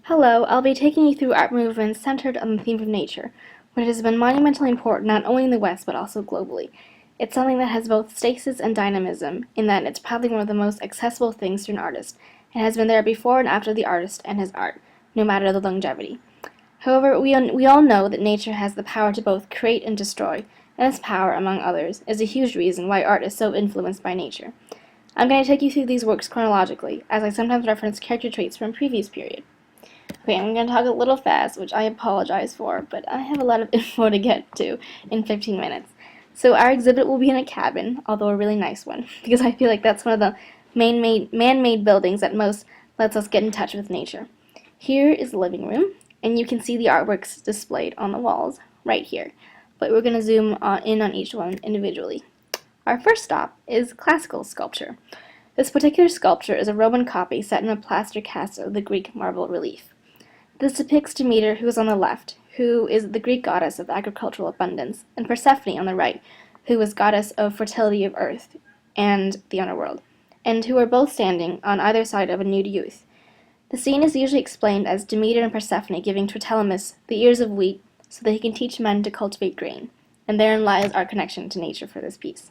Hello, I'll be taking you through art movements centered on the theme of nature, which has been monumentally important not only in the West but also globally. It's something that has both stasis and dynamism, in that it's probably one of the most accessible things to an artist, and has been there before and after the artist and his art, no matter the longevity. However, we all know that nature has the power to both create and destroy, and this power, among others, is a huge reason why art is so influenced by nature. I'm going to take you through these works chronologically, as I sometimes reference character traits from previous period. Okay, I'm going to talk a little fast, which I apologize for, but I have a lot of info to get to in 15 minutes. So our exhibit will be in a cabin, although a really nice one, because I feel like that's one of the man-made buildings that most lets us get in touch with nature. Here is the living room, and you can see the artworks displayed on the walls right here, but we're going to zoom in on each one individually. Our first stop is classical sculpture. This particular sculpture is a Roman copy set in a plaster cast of the Greek marble relief. This depicts Demeter, who is on the left, who is the Greek goddess of agricultural abundance, and Persephone on the right, who is goddess of fertility of earth and the underworld, and who are both standing on either side of a nude youth. The scene is usually explained as Demeter and Persephone giving Trotilemus the ears of wheat so that he can teach men to cultivate grain, and therein lies our connection to nature for this piece.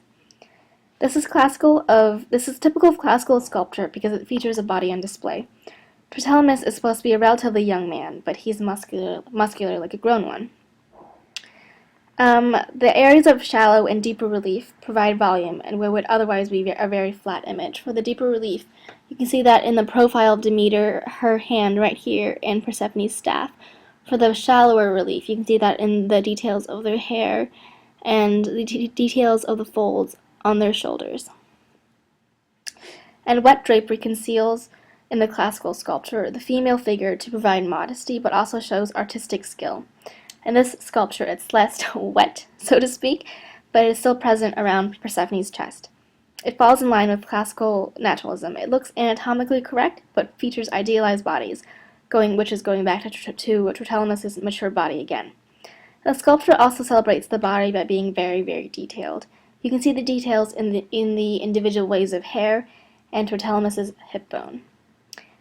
This is typical of classical sculpture because it features a body on display. Trotilemus is supposed to be a relatively young man, but he's muscular like a grown one. The areas of shallow and deeper relief provide volume and what would otherwise be a very flat image. For the deeper relief, you can see that in the profile of Demeter, her hand right here, and Persephone's staff. For the shallower relief, you can see that in the details of their hair and the details of the folds on their shoulders. And wet drapery conceals, in the classical sculpture, the female figure to provide modesty, but also shows artistic skill. In this sculpture, it's less wet, so to speak, but it is still present around Persephone's chest. It falls in line with classical naturalism. It looks anatomically correct, but features idealized bodies, which is going back to Trotilemus' mature body again. The sculpture also celebrates the body by being very, very detailed. You can see the details in the individual waves of hair and Trotilemus' hip bone.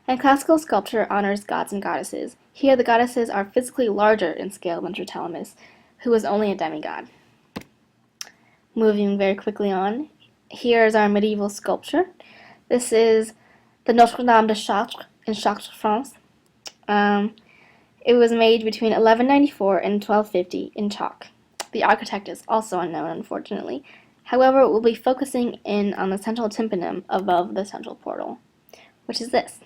And classical sculpture honors gods and goddesses. Here the goddesses are physically larger in scale than Trotilemus, who was only a demigod. Moving very quickly on, here is our medieval sculpture. This is the Notre-Dame de Chartres in Chartres, France. It was made between 1194 and 1250 in chalk. The architect is also unknown, unfortunately. However, we'll be focusing in on the central tympanum above the central portal, which is this.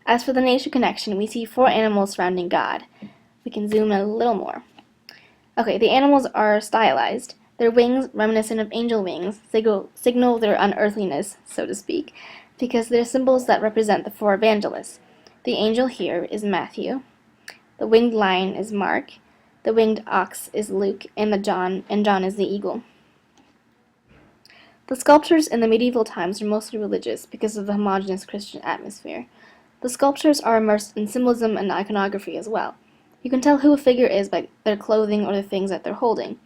As for the nature connection, we see 4 animals surrounding God. We can zoom in a little more. Okay, the animals are stylized. Their wings, reminiscent of angel wings, signal their unearthliness, so to speak, because they're symbols that represent the 4 evangelists. The angel here is Matthew. The winged lion is Mark. The winged ox is Luke, and John is the eagle. The sculptures in the medieval times were mostly religious because of the homogeneous Christian atmosphere. The sculptures are immersed in symbolism and iconography as well. You can tell who a figure is by their clothing or the things that they're holding.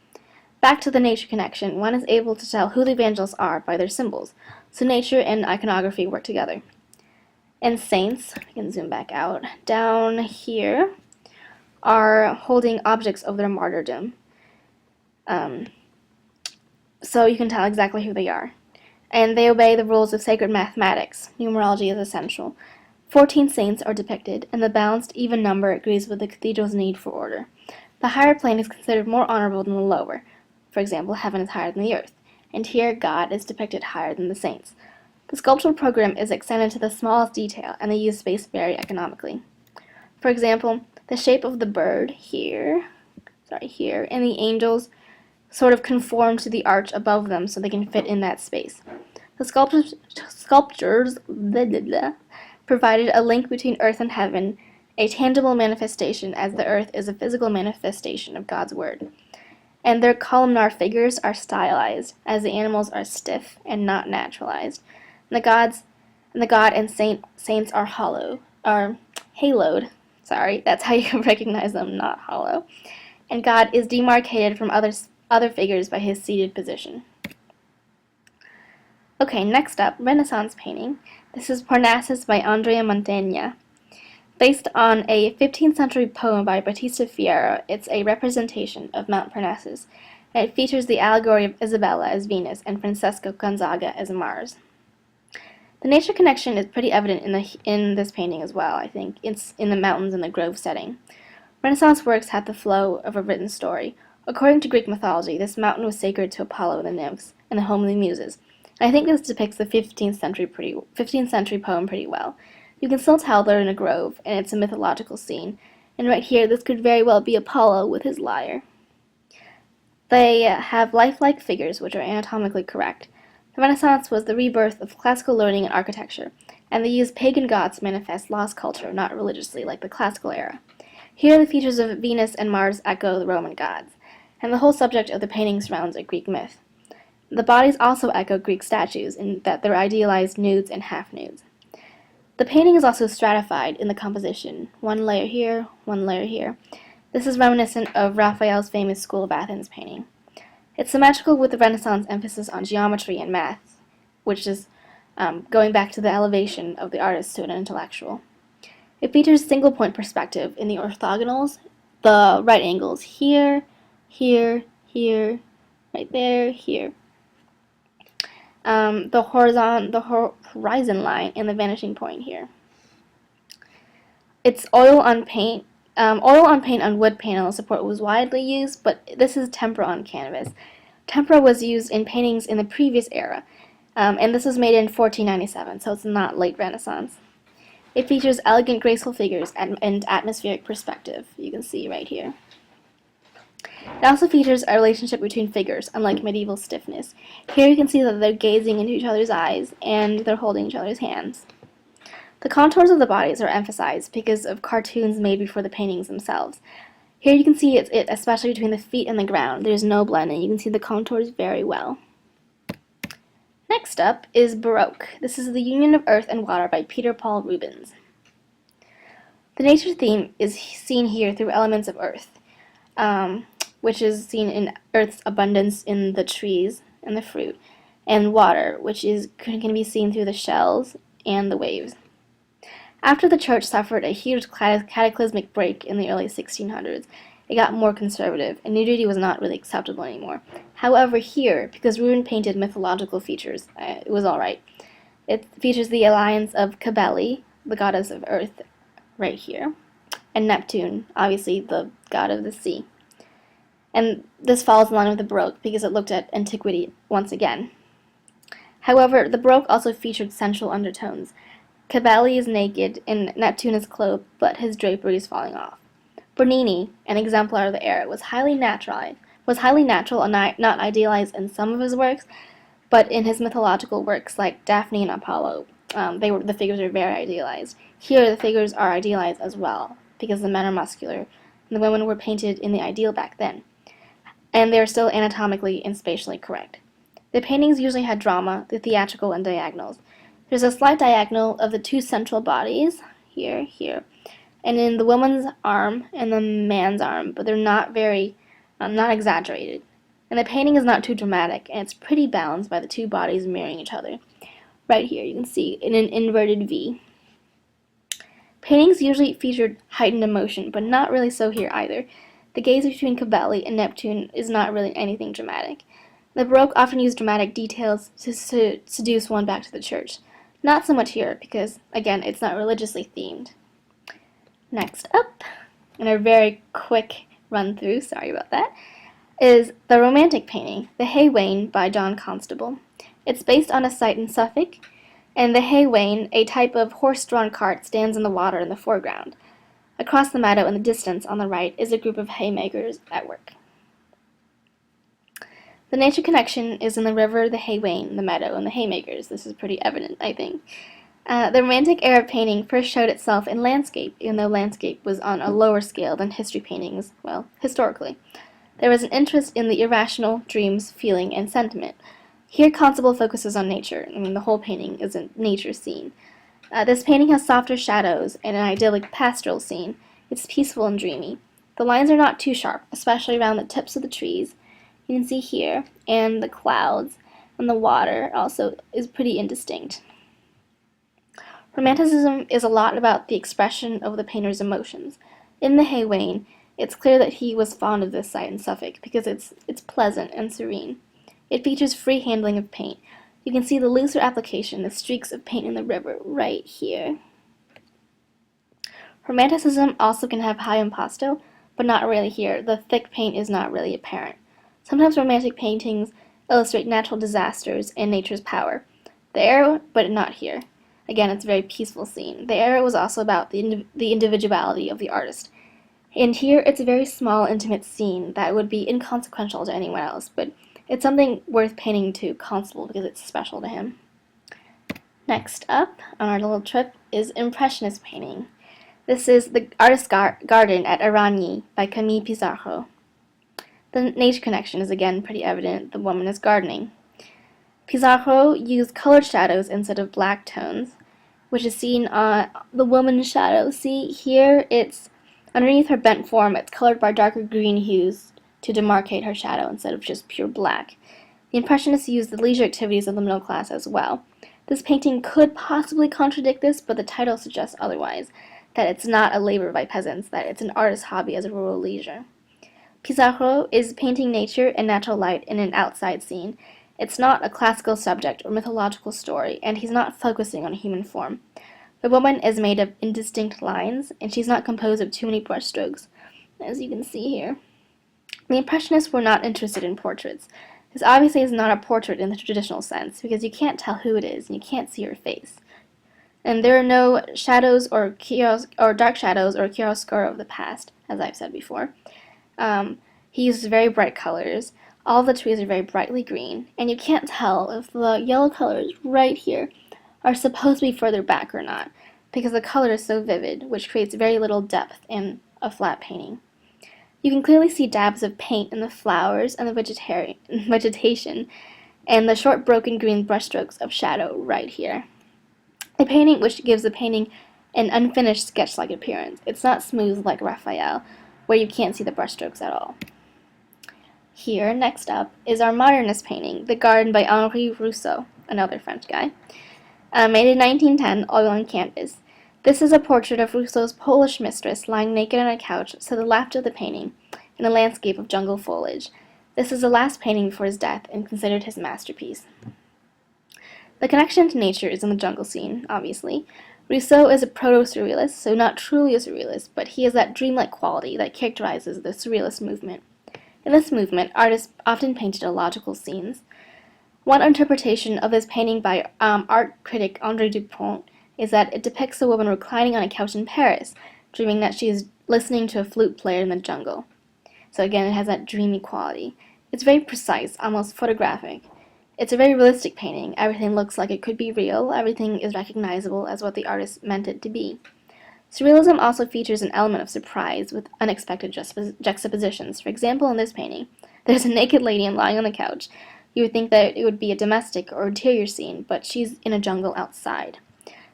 Back to the nature connection, one is able to tell who the evangelists are by their symbols, so nature and iconography work together. And saints, I can zoom back out, down here are holding objects of their martyrdom. So you can tell exactly who they are. And they obey the rules of sacred mathematics. Numerology is essential. 14 saints are depicted, and the balanced, even number agrees with the cathedral's need for order. The higher plane is considered more honorable than the lower. For example, heaven is higher than the earth, and here God is depicted higher than the saints. The sculptural program is extended to the smallest detail, and they use space very economically. For example, the shape of the bird here, and the angels sort of conform to the arch above them so they can fit in that space. The sculptures provided a link between earth and heaven, a tangible manifestation, as the earth is a physical manifestation of God's word. And their columnar figures are stylized, as the animals are stiff and not naturalized. And the god and saints are haloed. That's how you can recognize them, not hollow. And God is demarcated from other figures by his seated position. Okay, next up, Renaissance painting. This is Parnassus by Andrea Mantegna. Based on a 15th century poem by Battista Fierro, it's a representation of Mount Parnassus, and it features the allegory of Isabella as Venus and Francesco Gonzaga as Mars. The nature connection is pretty evident in this painting as well, I think. It's in the mountains and the grove setting. Renaissance works had the flow of a written story. According to Greek mythology, this mountain was sacred to Apollo and the nymphs, and the home of the Muses. And I think this depicts the 15th century poem pretty well. You can still tell they're in a grove, and it's a mythological scene. And right here, this could very well be Apollo with his lyre. They have lifelike figures, which are anatomically correct. The Renaissance was the rebirth of classical learning and architecture, and they used pagan gods to manifest lost culture, not religiously, like the classical era. Here, the features of Venus and Mars echo the Roman gods, and the whole subject of the painting surrounds a Greek myth. The bodies also echo Greek statues in that they're idealized nudes and half-nudes. The painting is also stratified in the composition, one layer here, one layer here. This is reminiscent of Raphael's famous School of Athens painting. It's symmetrical with the Renaissance emphasis on geometry and math, which is going back to the elevation of the artist to an intellectual. It features single-point perspective in the orthogonals, the right angles here, here, here, right there, here. The horizon line and the vanishing point here. It's oil on paint on wood panel support was widely used, but this is tempera on canvas. Tempera was used in paintings in the previous era, and this was made in 1497, so it's not late Renaissance. It features elegant, graceful figures and atmospheric perspective, you can see right here. It also features a relationship between figures, unlike medieval stiffness. Here you can see that they're gazing into each other's eyes, and they're holding each other's hands. The contours of the bodies are emphasized because of cartoons made before the paintings themselves. Here you can see it especially between the feet and the ground. There's no blending. You can see the contours very well. Next up is Baroque. This is the Union of Earth and Water by Peter Paul Rubens. The nature theme is seen here through elements of earth, which is seen in earth's abundance in the trees and the fruit, and water, which can be seen through the shells and the waves. After the church suffered a huge cataclysmic break in the early 1600s, it got more conservative, and nudity was not really acceptable anymore. However, here, because Rubens painted mythological features, it was alright. It features the alliance of Cybele, the goddess of earth, right here, and Neptune, obviously the god of the sea. And this falls in line with the Baroque because it looked at antiquity once again. However, the Baroque also featured sensual undertones. Cybele is naked and Neptune is clothed, but his drapery is falling off. Bernini, an exemplar of the era, was highly natural and not idealized in some of his works, but in his mythological works like Daphne and Apollo, the figures are very idealized. Here, the figures are idealized as well, because the men are muscular, and the women were painted in the ideal back then, and they are still anatomically and spatially correct. The paintings usually had drama, the theatrical, and diagonals. There's a slight diagonal of the two central bodies, here, and in the woman's arm and the man's arm, but they're not exaggerated. And the painting is not too dramatic, and it's pretty balanced by the two bodies mirroring each other. Right here, you can see in an inverted V. Paintings usually featured heightened emotion, but not really so here either. The gaze between Cybele and Neptune is not really anything dramatic. The Baroque often used dramatic details to seduce one back to the church. Not so much here, because, again, it's not religiously themed. Next up, in a very quick run-through, sorry about that, is the Romantic painting, the Wain by John Constable. It's based on a site in Suffolk, and the Wain, a type of horse-drawn cart, stands in the water in the foreground. Across the meadow in the distance on the right is a group of haymakers at work. The nature connection is in the river, the Wain, the meadow, and the haymakers. This is pretty evident, I think. The Romantic era painting first showed itself in landscape, even though landscape was on a lower scale than history paintings, well, historically. There was an interest in the irrational, dreams, feeling, and sentiment. Here, Constable focuses on nature. The whole painting is a nature scene. This painting has softer shadows and an idyllic pastoral scene. It's peaceful and dreamy. The lines are not too sharp, especially around the tips of the trees. You can see here, and the clouds, and the water also is pretty indistinct. Romanticism is a lot about the expression of the painter's emotions. In the Wain, it's clear that he was fond of this site in Suffolk because it's pleasant and serene. It features free handling of paint. You can see the looser application, the streaks of paint in the river, right here. Romanticism also can have high impasto, but not really here. The thick paint is not really apparent. Sometimes romantic paintings illustrate natural disasters and nature's power. The era, but not here. Again, it's a very peaceful scene. The era was also about the individuality of the artist. And here, it's a very small, intimate scene that would be inconsequential to anyone else, but it's something worth painting to Constable because it's special to him. Next up on our little trip is Impressionist painting. This is the artist's garden at Eragny by Camille Pissarro. The nature connection is again pretty evident. The woman is gardening. Pissarro used colored shadows instead of black tones, which is seen on the woman's shadow. See, here it's underneath her bent form, it's colored by darker green hues to demarcate her shadow instead of just pure black. The Impressionists used the leisure activities of the middle class as well. This painting could possibly contradict this, but the title suggests otherwise, that it's not a labor by peasants, that it's an artist's hobby as a rural leisure. Pissarro is painting nature and natural light in an outside scene. It's not a classical subject or mythological story, and he's not focusing on a human form. The woman is made of indistinct lines, and she's not composed of too many brushstrokes, as you can see here. The Impressionists were not interested in portraits. This obviously is not a portrait in the traditional sense, because you can't tell who it is, and you can't see her face. And there are no shadows or dark shadows or chiaroscuro of the past, as I've said before. He uses very bright colors. All the trees are very brightly green, and you can't tell if the yellow colors right here are supposed to be further back or not, because the color is so vivid, which creates very little depth in a flat painting. You can clearly see dabs of paint in the flowers and the vegetation, and the short broken green brushstrokes of shadow right here. A painting which gives the painting an unfinished sketch-like appearance. It's not smooth like Raphael, where you can't see the brushstrokes at all. Here, next up, is our modernist painting, The Garden by Henri Rousseau, another French guy. Made in 1910, oil on canvas. This is a portrait of Rousseau's Polish mistress lying naked on a couch to the left of the painting, in a landscape of jungle foliage. This is the last painting before his death and considered his masterpiece. The connection to nature is in the jungle scene, obviously. Rousseau is a proto-surrealist, so not truly a surrealist, but he has that dreamlike quality that characterizes the surrealist movement. In this movement, artists often painted illogical scenes. One interpretation of this painting by art critic André Dupont is that it depicts a woman reclining on a couch in Paris, dreaming that she is listening to a flute player in the jungle. So again, it has that dreamy quality. It's very precise, almost photographic. It's a very realistic painting. Everything looks like it could be real. Everything is recognizable as what the artist meant it to be. Surrealism also features an element of surprise with unexpected juxtapositions. For example, in this painting, there's a naked lady lying on the couch. You would think that it would be a domestic or interior scene, but she's in a jungle outside.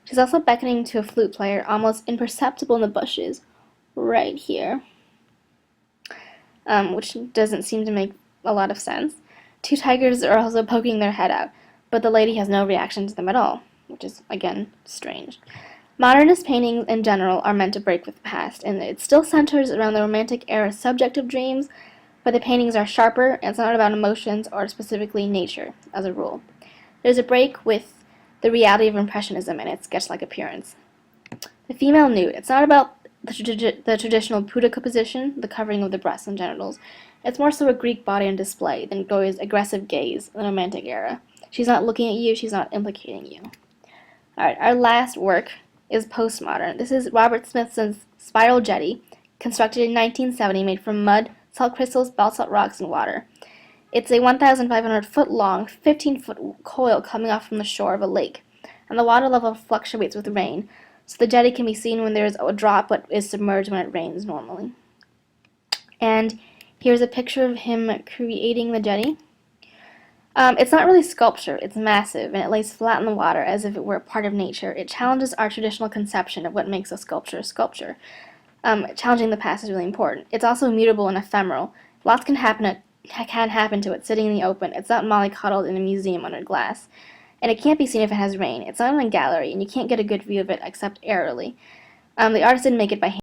She's also beckoning to a flute player, almost imperceptible in the bushes, right here, which doesn't seem to make a lot of sense. Two tigers are also poking their head out, but the lady has no reaction to them at all, which is, again, strange. Modernist paintings in general are meant to break with the past, and it still centers around the Romantic era subjective dreams, but the paintings are sharper, and it's not about emotions or specifically nature, as a rule. There's a break with the reality of Impressionism and its sketch-like appearance. The female nude, it's not about the traditional pudica position, the covering of the breasts and genitals. It's more so a Greek body on display than Goya's aggressive gaze in the Romantic era. She's not looking at you, she's not implicating you. Alright, our last work is postmodern. This is Robert Smithson's Spiral Jetty, constructed in 1970, made from mud, salt crystals, basalt rocks, and water. It's a 1,500-foot long, 15-foot coil coming off from the shore of a lake, and the water level fluctuates with rain, so the jetty can be seen when there is a drop but is submerged when it rains normally. And here's a picture of him creating the jetty. It's not really sculpture, it's massive, and it lays flat in the water as if it were a part of nature. It challenges our traditional conception of what makes a sculpture. Challenging the past is really important. It's also immutable and ephemeral. Lots can happen to it sitting in the open. It's not mollycoddled in a museum under glass. and it can't be seen if it has rain. It's not in a gallery, and you can't get a good view of it except aerially. The artist didn't make it by hand.